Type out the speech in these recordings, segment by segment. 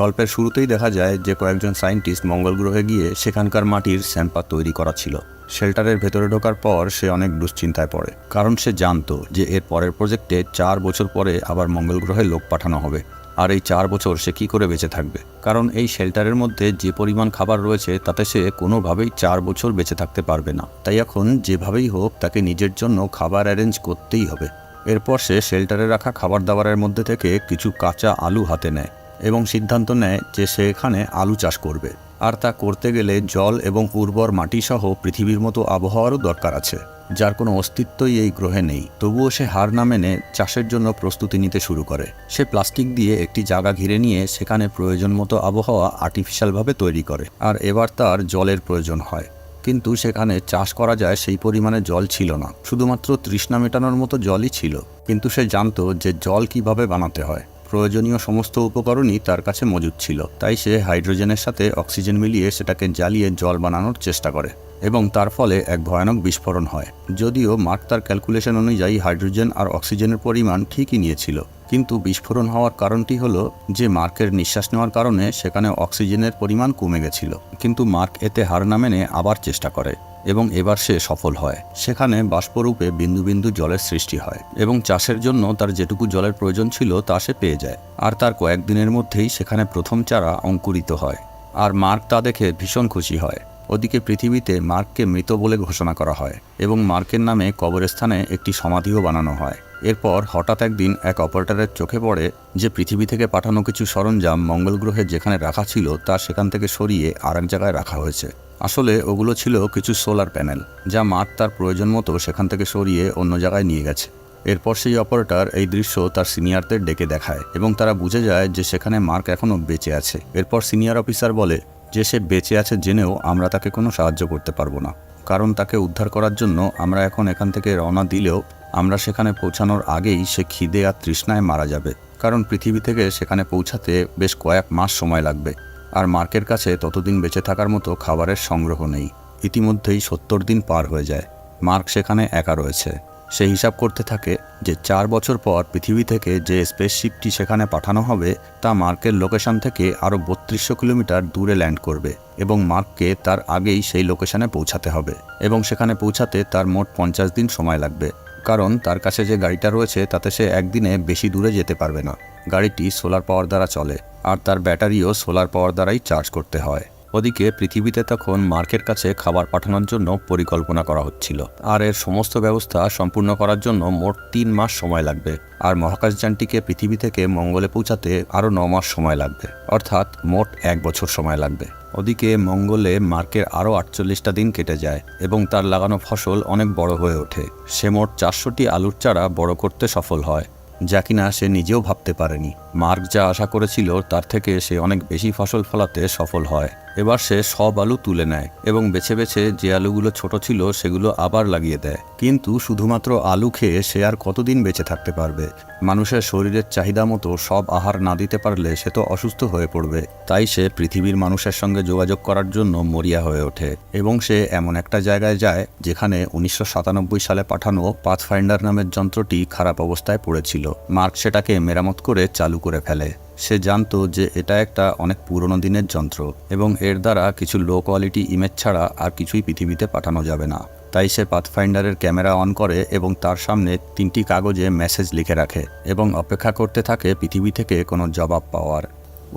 গল্পের শুরুতেই দেখা যায় যে কয়েকজন সায়েন্টিস্ট মঙ্গল গ্রহে গিয়ে সেখানকার মাটির স্যাম্পল তৈরি করা ছিল। শেল্টারের ভেতরে ঢোকার পর সে অনেক দুশ্চিন্তায় পড়ে, কারণ সে জানতো যে এর পরের প্রজেক্টে 4 বছর পরে আবার মঙ্গল গ্রহে লোক পাঠানো হবে। আর এই 4 বছর সে কি করে বেঁচে থাকবে, কারণ এই শেল্টারের মধ্যে যে পরিমাণ খাবার রয়েছে তাতে সে কোনোভাবেই 4 বছর বেঁচে থাকতে পারবে না। তাই এখন যেভাবেই হোক তাকে নিজের জন্য খাবার অ্যারেঞ্জ করতেই হবে। এরপর সে শেল্টারে রাখা খাবার দাবারের মধ্যে থেকে কিছু কাঁচা আলু হাতে নেয় এবং সিদ্ধান্ত নেয় যে সে এখানে আলু চাষ করবে। আর তা করতে গেলে জল এবং উর্বর মাটি সহ পৃথিবীর মতো আবহাওয়ারও দরকার আছে, যার কোনো অস্তিত্বই এই গ্রহে নেই। তবুও সে হার না মেনে চাষের জন্য প্রস্তুতি নিতে শুরু করে। সে প্লাস্টিক দিয়ে একটি জায়গা ঘিরে নিয়ে সেখানে প্রয়োজন মতো আবহাওয়া আর্টিফিশিয়ালভাবে তৈরি করে। আর এবার তার জলের প্রয়োজন হয়, কিন্তু সেখানে চাষ করা যায় সেই পরিমাণে জল ছিল না, শুধুমাত্র তৃষ্ণা মেটানোর মতো জলই ছিল। কিন্তু সে জানতো যে জল কিভাবে বানাতে হয়। প্রয়োজনীয় সমস্ত উপকরণই তার কাছে মজুদ ছিল। তাই সে হাইড্রোজেনের সাথে অক্সিজেন মিলিয়ে সেটাকে জ্বালিয়ে জল বানানোর চেষ্টা করে এবং তার ফলে এক ভয়ানক বিস্ফোরণ হয়। যদিও মার্ক তার ক্যালকুলেশন অনুযায়ী হাইড্রোজেন আর অক্সিজেনের পরিমাণ ঠিকই নিয়েছিল, কিন্তু বিস্ফোরণ হওয়ার কারণটি হলো যে মার্কের নিঃশ্বাস নেওয়ার কারণে সেখানে অক্সিজেনের পরিমাণ কমে গেছিল। কিন্তু মার্ক এতে হার না মেনে আবার চেষ্টা করে এবং এবার সে সফল হয়। সেখানে বাষ্পরূপে বিন্দু বিন্দু জলের সৃষ্টি হয় এবং চাষের জন্য তার যেটুকু জলের প্রয়োজন ছিল তা সে পেয়ে যায়। আর তার কয়েকদিনের মধ্যেই সেখানে প্রথম চারা অঙ্কুরিত হয়। আর মার্ক তা দেখে ভীষণ খুশি হয়। ওদিকে পৃথিবীতে মার্ককে মৃত বলে ঘোষণা করা হয় এবং মার্কের নামে কবরস্থানে একটি সমাধিও বানানো হয়। এরপর হঠাৎ একদিন এক অপারেটরের চোখে পড়ে যে পৃথিবী থেকে পাঠানো কিছু সরঞ্জাম মঙ্গল গ্রহে যেখানে রাখা ছিল তা সেখান থেকে সরিয়ে আর এক জায়গায় রাখা হয়েছে। আসলে ওগুলো ছিল কিছু সোলার প্যানেল, যা মার্ক তার প্রয়োজন মতো সেখান থেকে সরিয়ে অন্য জায়গায় নিয়ে গেছে। এরপর সেই অপারেটর এই দৃশ্য তার সিনিয়রদের ডেকে দেখায় এবং তারা বুঝে যায় যে সেখানে মার্ক এখনও বেঁচে আছে। এরপর সিনিয়র অফিসার বলে যে সে বেঁচে আছে জেনেও আমরা তাকে কোনো সাহায্য করতে পারবো না, কারণ তাকে উদ্ধার করার জন্য আমরা এখন এখান থেকে রওনা দিলেও আমরা সেখানে পৌঁছানোর আগেই সে খিদে আর তৃষ্ণায় মারা যাবে, কারণ পৃথিবী থেকে সেখানে পৌঁছাতে বেশ কয়েক মাস সময় লাগবে। আর মার্কের কাছে ততদিন বেঁচে থাকার মতো খাবারের সংগ্রহ নেই। ইতিমধ্যেই 70 দিন পার হয়ে যায়। মার্ক সেখানে একা রয়েছে। সে হিসাব করতে থাকে যে 4 বছর পর পৃথিবী থেকে যে স্পেসশিপটি সেখানে পাঠানো হবে তা মার্কের লোকেশন থেকে আরও 3200 কিলোমিটার দূরে ল্যান্ড করবে এবং মার্ককে তার আগেই সেই লোকেশনে পৌঁছাতে হবে এবং সেখানে পৌঁছাতে তার মোট 50 দিন সময় লাগবে, কারণ তার কাছে যে গাড়িটা রয়েছে তাতে সে একদিনে বেশি দূরে যেতে পারবে না। গাড়িটি সোলার পাওয়ার দ্বারা চলে আর তার ব্যাটারিও সোলার পাওয়ার দ্বারাই চার্জ করতে হয়। ওদিকে পৃথিবীতে তখন মার্কের কাছে খাবার পাঠানোর জন্য পরিকল্পনা করা হচ্ছিল, আর এর সমস্ত ব্যবস্থা সম্পূর্ণ করার জন্য মোট 3 মাস সময় লাগবে। আর মহাকাশযানটিকে পৃথিবী থেকে মঙ্গলে পৌঁছাতে আরও 9 মাস সময় লাগবে, অর্থাৎ মোট 1 বছর সময় লাগবে। ওদিকে মঙ্গলে মার্কের আরও 48টা দিন কেটে যায় এবং তার লাগানো ফসল অনেক বড় হয়ে ওঠে। সে মোট 400টি আলুর চারা বড় করতে সফল হয়, যা কিনা সে নিজেও ভাবতে পারেনি। মার্ক যা আশা করেছিল তার থেকে সে অনেক বেশি ফসল ফলাতে সফল হয়। এবার সে সব আলু তুলে নেয় এবং বেছে বেছে যে আলুগুলো ছোট ছিল সেগুলো আবার লাগিয়ে দেয়। কিন্তু শুধুমাত্র আলু খেয়ে সে আর কতদিন বেঁচে থাকতে পারবে? মানুষের শরীরের চাহিদা মতো সব আহার না দিতে পারলে সে তো অসুস্থ হয়ে পড়বে। তাই সে পৃথিবীর মানুষের সঙ্গে যোগাযোগ করার জন্য মরিয়া হয়ে ওঠে এবং সে এমন একটা জায়গায় যায় যেখানে 1997 সালে পাঠানো পাথফাইন্ডার নামের যন্ত্রটি খারাপ অবস্থায় পড়েছিল। মার্ক সেটাকে মেরামত করে চালু করে ফেলে। সে জানতো যে এটা একটা অনেক পুরনো দিনের যন্ত্র এবং এর দ্বারা কিছু লো কোয়ালিটি ইমেজ ছাড়া আর কিছুই পৃথিবীতে পাঠানো যাবে না। তাই সে পাথফাইন্ডারের ক্যামেরা অন করে এবং তার সামনে 3টি কাগজে মেসেজ লিখে রাখে এবং অপেক্ষা করতে থাকে পৃথিবী থেকে কোনো জবাব পাওয়ার।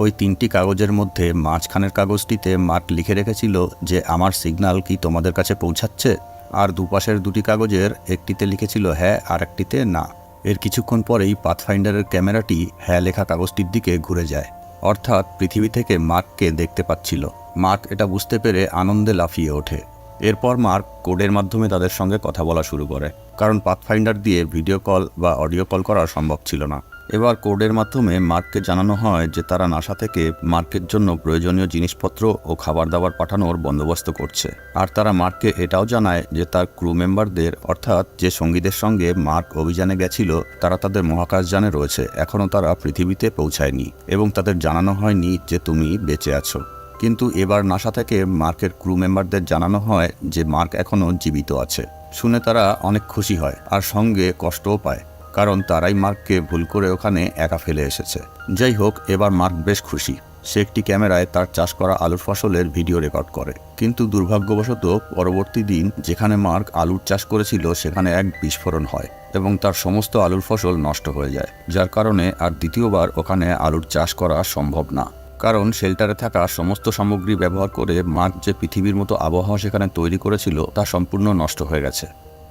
ওই 3টি কাগজের মধ্যে মাঝখানের কাগজটিতে মার্ক লিখে রেখেছিল যে আমার সিগন্যাল কি তোমাদের কাছে পৌঁছাচ্ছে, আর দুপাশের 2টি কাগজের একটিতে লিখেছিল হ্যাঁ আর একটিতে না। এর কিছুক্ষণ পরেই পাথফাইন্ডারের ক্যামেরাটি হ্যাঁ লেখা কাগজটির দিকে ঘুরে যায়, অর্থাৎ পৃথিবী থেকে মার্ককে দেখতে পাচ্ছিল। মার্ক এটা বুঝতে পেরে আনন্দে লাফিয়ে ওঠে। এরপর মার্ক কোডের মাধ্যমে তাদের সঙ্গে কথা বলা শুরু করে, কারণ পাথফাইন্ডার দিয়ে ভিডিও কল বা অডিও কল করা সম্ভব ছিল না। এবার কোডের মাধ্যমে মার্ককে জানানো হয় যে তারা নাসা থেকে মার্কের জন্য প্রয়োজনীয় জিনিসপত্র ও খাবার দাবার পাঠানোর বন্দোবস্ত করছে। আর তারা মার্ককে এটাও জানায় যে তার ক্রু মেম্বারদের, অর্থাৎ যে সঙ্গীদের সঙ্গে মার্ক অভিযানে গেছিল, তারা তাদের মহাকাশযানে রয়েছে, এখনও তারা পৃথিবীতে পৌঁছায়নি এবং তাদের জানানো হয়নি যে তুমি বেঁচে আছো। কিন্তু এবার নাসা থেকে মার্কের ক্রু মেম্বারদের জানানো হয় যে মার্ক এখনও জীবিত আছে। শুনে তারা অনেক খুশি হয় আর সঙ্গে কষ্টও পায়, কারণ তারাই মার্ককে ভুল করে ওখানে একা ফেলে এসেছে। যাই হোক, এবার মার্ক বেশ খুশি। সে একটি ক্যামেরায় তার চাষ করা আলুর ফসলের ভিডিও রেকর্ড করে। কিন্তু দুর্ভাগ্যবশত পরবর্তী দিন যেখানে মার্ক আলুর চাষ করেছিল সেখানে এক বিস্ফোরণ হয় এবং তার সমস্ত আলুর ফসল নষ্ট হয়ে যায়, যার কারণে আর দ্বিতীয়বার ওখানে আলুর চাষ করা সম্ভব না। কারণ শেল্টারে থাকা সমস্ত সামগ্রী ব্যবহার করে মার্ক যে পৃথিবীর মতো আবহাওয়া সেখানে তৈরি করেছিল তা সম্পূর্ণ নষ্ট হয়ে গেছে।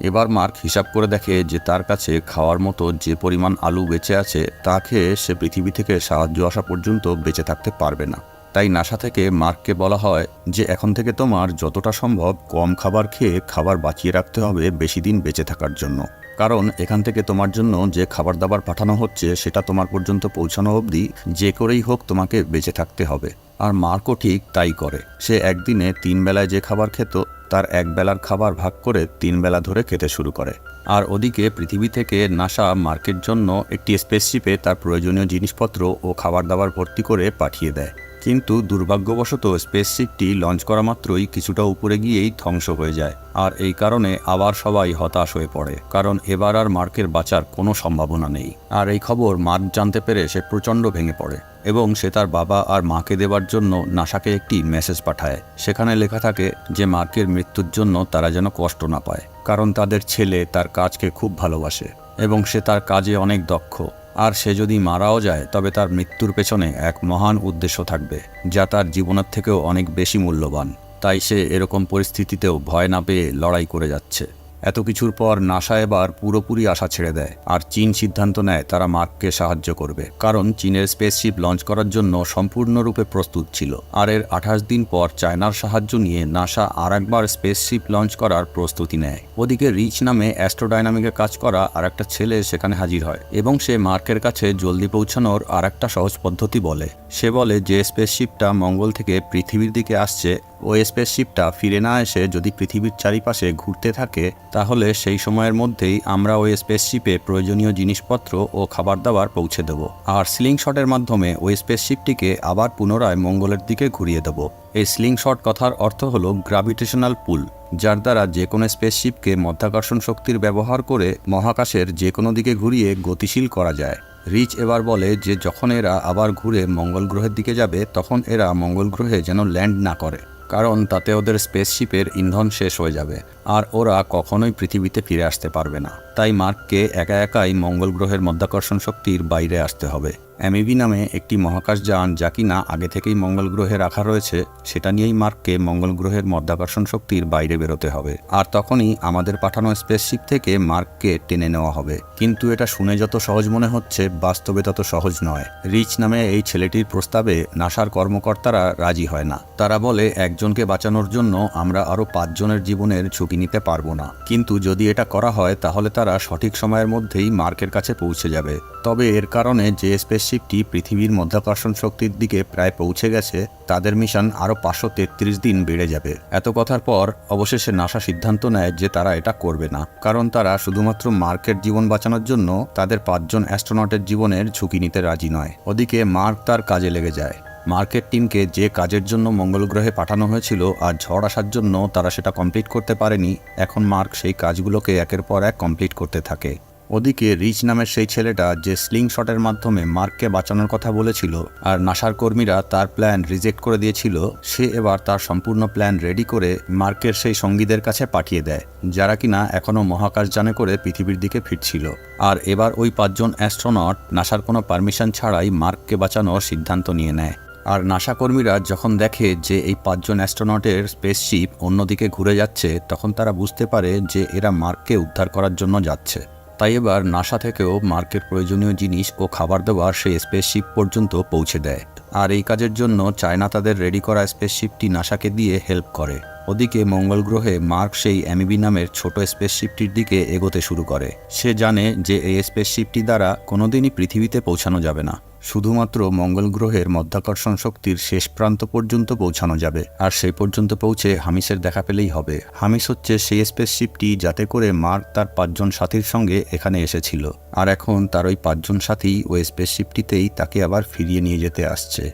এবার মার্ক হিসাব করে দেখে যে তার কাছে খাওয়ার মতো যে পরিমাণ আলু বেঁচে আছে তা খেয়ে সে পৃথিবী থেকে সাহায্য আসা পর্যন্ত বেঁচে থাকতে পারবে না। তাই নাসা থেকে মার্ককে বলা হয় যে এখন থেকে তোমার যতটা সম্ভব কম খাবার খেয়ে খাবার বাঁচিয়ে রাখতে হবে বেশি দিন বেঁচে থাকার জন্য। কারণ এখান থেকে তোমার জন্য যে খাবার দাবার পাঠানো হচ্ছে সেটা তোমার পর্যন্ত পৌঁছানো অবধি যে করেই হোক তোমাকে বেঁচে থাকতে হবে। আর মার্কও ঠিক তাই করে। সে একদিনে 3 বেলায় যে খাবার খেত তার 1 বেলার খাবার ভাগ করে 3 বেলা ধরে খেতে শুরু করে। আর ওদিকে পৃথিবী থেকে নাসা মার্কের জন্য একটি স্পেসশিপে তার প্রয়োজনীয় জিনিসপত্র ও খাবার দাবার ভর্তি করে পাঠিয়ে দেয়। কিন্তু দুর্ভাগ্যবশত স্পেসশিপটি লঞ্চ করা মাত্রই কিছুটা উপরে গিয়েই ধ্বংস হয়ে যায়। আর এই কারণে আবার সবাই হতাশ হয়ে পড়ে, কারণ এবার আর মার্কের বাঁচার কোনো সম্ভাবনা নেই। আর এই খবর মার্ক জানতে পেরে সে প্রচণ্ড ভেঙে পড়ে এবং সে তার বাবা আর মাকে দেবার জন্য নাসাকে একটি মেসেজ পাঠায়। সেখানে লেখা থাকে যে মার্কের মৃত্যুর জন্য তারা যেন কষ্ট না পায়, কারণ তাদের ছেলে তার কাজকে খুব ভালোবাসে এবং সে তার কাজে অনেক দক্ষ। আর সে যদি মারাও যায় তবে তার মৃত্যুর পেছনে এক মহান উদ্দেশ্য থাকবে যা তার জীবনের থেকেও অনেক বেশি মূল্যবান। তাই সে এরকম পরিস্থিতিতেও ভয় না পেয়ে লড়াই করে যাচ্ছে। এত কিছুর পর নাসা এবার পুরোপুরি আশা ছেড়ে দেয় আর চীন সিদ্ধান্ত নেয় তারা মার্ককে সাহায্য করবে, কারণ চীনের স্পেসশিপ লঞ্চ করার জন্য সম্পূর্ণরূপে প্রস্তুত ছিল। আর এর 28 দিন পর চায়নার সাহায্য নিয়ে নাসা আর একবার স্পেসশিপ লঞ্চ করার প্রস্তুতি নেয়। ওদিকে রিচ নামে অ্যাস্ট্রোডাইনামিকে কাজ করা আর একটা ছেলে সেখানে হাজির হয় এবং সে মার্কের কাছে জলদি পৌঁছানোর আর একটা সহজ পদ্ধতি বলে। সে বলে যে স্পেসশিপটা মঙ্গল থেকে পৃথিবীর দিকে আসছে ওই স্পেসশিপটা ফিরে না এসে যদি পৃথিবীর চারিপাশে ঘুরতে থাকে তাহলে সেই সময়ের মধ্যেই আমরা ওই স্পেসশিপে প্রয়োজনীয় জিনিসপত্র ও খাবার দাবার পৌঁছে দেব। আর স্লিং শটের মাধ্যমে ওই স্পেসশিপটিকে আবার পুনরায় মঙ্গলের দিকে ঘুরিয়ে দেব। এই স্লিং শট কথার অর্থ হলো গ্র্যাভিটেশনাল পুল, যার দ্বারা যে কোনো স্পেসশিপকে মাধ্যাকর্ষণ শক্তির ব্যবহার করে মহাকাশের যে কোনো দিকে ঘুরিয়ে গতিশীল করা যায়। রিচ এবার বলে যে যখন এরা আবার ঘুরে মঙ্গল গ্রহের দিকে যাবে তখন এরা মঙ্গল গ্রহে যেন ল্যান্ড না করে, কারণ তাতে ওদের স্পেসশিপের ইন্ধন শেষ হয়ে যাবে আর ওরা কখনোই পৃথিবীতে ফিরে আসতে পারবে না। তাই মার্ককে একা একাই মঙ্গল গ্রহের মাধ্যাকর্ষণ শক্তির বাইরে আসতে হবে। অ্যামিবি নামে একটি মহাকাশযান যা কিনা আগে থেকেই মঙ্গল গ্রহে রাখা রয়েছে সেটা নিয়েই মার্ককে মঙ্গল গ্রহের মাধ্যাকর্ষণ শক্তির বাইরে বেরোতে হবে। আর তখনই আমাদের পাঠানো স্পেসশিপ থেকে মার্ককে টেনে নেওয়া হবে। কিন্তু এটা শুনে যত সহজ মনে হচ্ছে বাস্তবে তত সহজ নয়। রিচ নামে এই ছেলেটির প্রস্তাবে নাসার কর্মকর্তারা রাজি হয় না। তারা বলে একজনকে বাঁচানোর জন্য আমরা আরও 5 জনের জীবনের ঝুঁকি নিতে পারবো না, কিন্তু যদি এটা করা হয় তাহলে তারা সঠিক সময়ের মধ্যেই মার্কের কাছে পৌঁছে যাবে। তবে এর কারণে যে স্পেসশিপটি পৃথিবীর মাধ্যাকর্ষণ শক্তির দিকে প্রায় পৌঁছে গেছে তাদের মিশন আরও 533 দিন বেড়ে যাবে। এত কথার পর অবশেষে নাসা সিদ্ধান্ত নেয় যে তারা এটা করবে না, কারণ তারা শুধুমাত্র মার্কের জীবন বাঁচানোর জন্য তাদের 5 জন অ্যাস্ট্রোনটের জীবনের ঝুঁকি নিতে রাজি নয়। ওদিকে মার্ক তার কাজে লেগে যায়। মার্কের টিমকে যে কাজের জন্য মঙ্গল গ্রহে পাঠানো হয়েছিল আর ঝড় আসার জন্য তারা সেটা কমপ্লিট করতে পারেনি, এখন মার্ক সেই কাজগুলোকে একের পর এক কমপ্লিট করতে থাকে। ওদিকে রিচ নামের সেই ছেলেটা যে স্লিং শটের মাধ্যমে মার্ককে বাঁচানোর কথা বলেছিল আর নাসার কর্মীরা তার প্ল্যান রিজেক্ট করে দিয়েছিল, সে এবার তার সম্পূর্ণ প্ল্যান রেডি করে মার্কের সেই সঙ্গীদের কাছে পাঠিয়ে দেয় যারা কিনা এখনও মহাকাশযানে করে পৃথিবীর দিকে ফিরছিল। আর এবার ওই 5 জন অ্যাস্ট্রোনট নাসার কোনো পারমিশন ছাড়াই মার্ককে বাঁচানোর সিদ্ধান্ত নিয়ে নেয়। আর নাসা কর্মীরা যখন দেখে যে এই 5 জন অ্যাস্ট্রোনটের স্পেসশিপ অন্যদিকে ঘুরে যাচ্ছে তখন তারা বুঝতে পারে যে এরা মার্ককে উদ্ধার করার জন্য যাচ্ছে। তাই এবার নাসা থেকেও মার্কের প্রয়োজনীয় জিনিস ও খাবার দাবার সেই স্পেসশিপ পর্যন্ত পৌঁছে দেয়। আর এই কাজের জন্য চায়না তাদের রেডি করা স্পেসশিপটি নাসাকে দিয়ে হেল্প করে। ওদিকে মঙ্গল গ্রহে মার্ক সেই অ্যামিবি নামের ছোট স্পেসশিপটির দিকে এগোতে শুরু করে। সে জানে যে এই স্পেসশিপটি দ্বারা কোনোদিনই পৃথিবীতে পৌঁছানো যাবে না, শুধুমাত্র মঙ্গল গ্রহের মাধ্যাকর্ষণ শক্তির শেষ প্রান্ত পর্যন্ত পৌঁছানো যাবে। আর সেই পর্যন্ত পৌঁছে হামিসের দেখা পেলেই হবে। হামিস হচ্ছে সেই স্পেসশিপটি যাতে করে মার্ক তার 5 জন সাথীর সঙ্গে এখানে এসেছিল, আর এখন তার ওই 5 জন সাথী ওই স্পেসশিপটিতেই তাকে আবার ফিরিয়ে নিয়ে যেতে আসছে।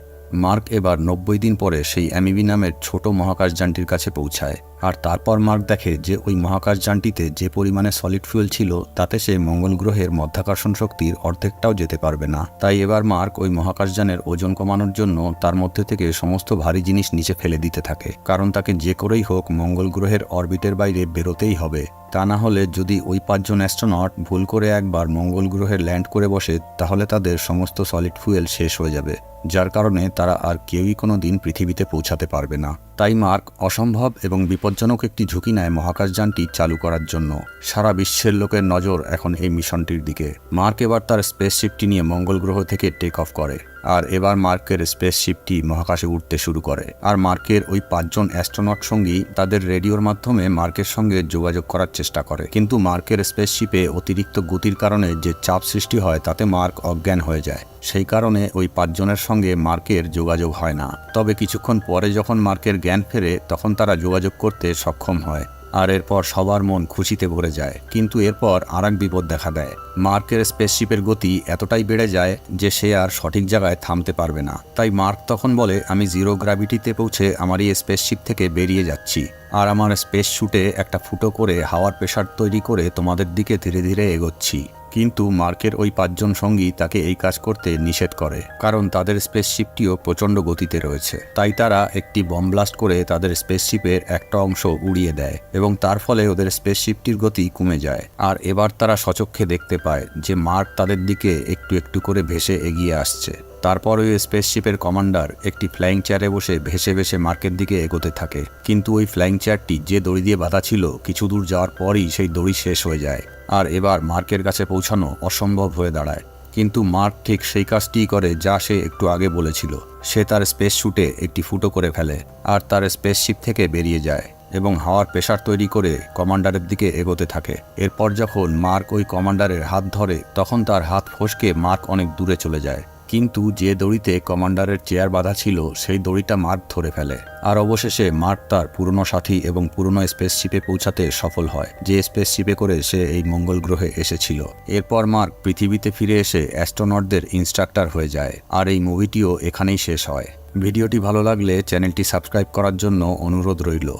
মার্ক এবার 90 দিন পরে সেই অ্যামিবি নামের ছোট মহাকাশযানটির কাছে পৌঁছায়। আর তারপর মার্ক দেখে যে ওই মহাকাশযানটিতে যে পরিমাণে সলিড ফুয়েল ছিল তাতে সে মঙ্গল গ্রহের মধ্যাকর্ষণ শক্তির অর্ধেকটাও যেতে পারবে না। তাই এবার মার্ক ওই মহাকাশযানের ওজন কমানোর জন্য তার মধ্যে থেকে সমস্ত ভারী জিনিস নিচে ফেলে দিতে থাকে, কারণ তাকে যে করেই হোক মঙ্গল গ্রহের অরবিটের বাইরে বেরোতেই হবে। তা না হলে যদি ওই 5 জন অ্যাস্ট্রোনট ভুল করে একবার মঙ্গল গ্রহে ল্যান্ড করে বসে তাহলে তাদের সমস্ত সলিড ফুয়েল শেষ হয়ে যাবে, যার কারণে তারা আর কেউই কোনো দিন পৃথিবীতে পৌঁছাতে পারবে না। তাই মার্ক অসম্ভব এবং বিপজ্জনক একটি ঝুঁকি নেয় মহাকাশযানটি চালু করার জন্য। সারা বিশ্বের লোকের নজর এখন এই মিশনটির দিকে। মার্ক এবার তার স্পেসশিপটি নিয়ে মঙ্গল গ্রহ থেকে টেক অফ করে, আর এবার মার্কের স্পেসশিপটি মহাকাশে উঠতে শুরু করে। আর মার্কের ওই 5 জন অ্যাস্ট্রোনট সঙ্গী তাদের রেডিওর মাধ্যমে মার্কের সঙ্গে যোগাযোগ করার চেষ্টা করে, কিন্তু মার্কের স্পেসশিপে অতিরিক্ত গতির কারণে যে চাপ সৃষ্টি হয় তাতে মার্ক অজ্ঞান হয়ে যায়। সেই কারণে ওই 5 জনের সঙ্গে মার্কের যোগাযোগ হয় না। তবে কিছুক্ষণ পরে যখন মার্কের জ্ঞান ফেরে তখন তারা যোগাযোগ করতে সক্ষম হয়, আর এরপর সবার মন খুশিতে ভরে যায়। কিন্তু এরপর আরেক বিপদ দেখা দেয়। মার্কের স্পেসশিপের গতি এতটাই বেড়ে যায় যে সে আর সঠিক জায়গায় থামতে পারবে না। তাই মার্ক তখন বলে, আমি জিরো গ্র্যাভিটিতে পৌঁছে আমার এই স্পেসশিপ থেকে বেরিয়ে যাচ্ছি, আর আমার স্পেস শুটে একটা ফুটো করে হাওয়ার প্রেসার তৈরি করে তোমাদের দিকে ধীরে ধীরে এগোচ্ছি। কিন্তু মার্কের ওই 5 জন সঙ্গী তাকে এই কাজ করতে নিষেধ করে, কারণ তাদের স্পেসশিপটিও প্রচণ্ড গতিতে রয়েছে। তাই তারা একটি বম ব্লাস্ট করে তাদের স্পেসশিপের একটা অংশ উড়িয়ে দেয় এবং তার ফলে ওদের স্পেসশিপটির গতি কমে যায়। আর এবার তারা সচক্ষে দেখতে পায় যে মার্ক তাদের দিকে একটু একটু করে ভেসে এগিয়ে আসছে। তারপর ওই স্পেসশিপের কমান্ডার একটি ফ্লাইং চেয়ারে বসে ভেসে ভেসে মার্কের দিকে এগোতে থাকে, কিন্তু ওই ফ্লাইং চেয়ারটি যে দড়ি দিয়ে বাঁধা ছিল কিছু দূর যাওয়ার পরই সেই দড়ি শেষ হয়ে যায়, আর এবার মার্কের কাছে পৌঁছানো অসম্ভব হয়ে দাঁড়ায়। কিন্তু মার্ক ঠিক সেই কাজটিই করে যা সে একটু আগে বলেছিল। সে তার স্পেস শুটে একটি ফুটো করে ফেলে আর তার স্পেসশিপ থেকে বেরিয়ে যায় এবং হাওয়ার প্রেসার তৈরি করে কমান্ডারের দিকে এগোতে থাকে। এরপর যখন মার্ক ওই কমান্ডারের হাত ধরে তখন তার হাত ফসকে মার্ক অনেক দূরে চলে যায়, কিন্তু যে দড়িতে কমান্ডারের চেয়ার বাঁধা ছিল সেই দড়িটা মার্ক ধরে ফেলে। আর অবশেষে মার্ক তার পুরনো সাথী এবং পুরনো স্পেসশিপে পৌঁছাতে সফল হয়, যে স্পেসশিপে করে সে এই মঙ্গল গ্রহে এসেছিল। এরপর মার্ক পৃথিবীতে ফিরে এসে অ্যাস্ট্রোনটদের ইনস্ট্রাক্টর হয়ে যায়। আর এই মুভিটিও এখানেই শেষ হয়। ভিডিওটি ভালো লাগলে চ্যানেলটি সাবস্ক্রাইব করার জন্য অনুরোধ রইল।